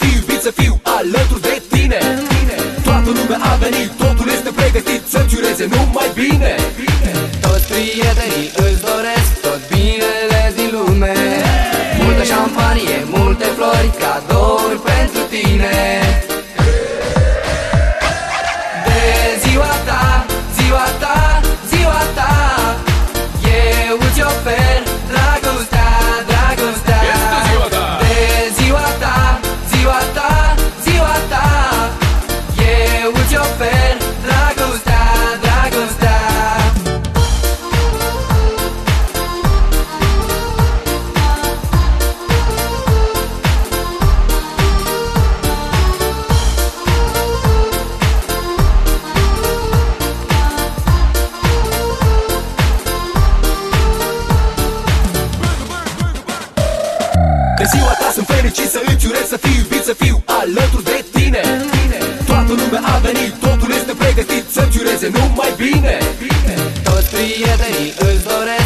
fiu iubit, să fiu alături de tine. Toată lumea a venit, totul este pregătit să-ți ureze numai bine. Toți prietenii îți doresc tot binele din lume. Multă șampanie, multe flori, cadouri pentru tine. De ziua ta, ziua ta, ziua ta, eu îți ofer dragostea, dragostea. Este ziua ta! De ziua ta, ziua ta, ziua ta, eu îți ofer dragostea, dragostea. De ziua ta sunt fericit să îți urez, să fiu iubit, să fiu alături de tine. Toată lumea a venit, totul este pregătit să-ți ureze numai bine. Toți prietenii îți doresc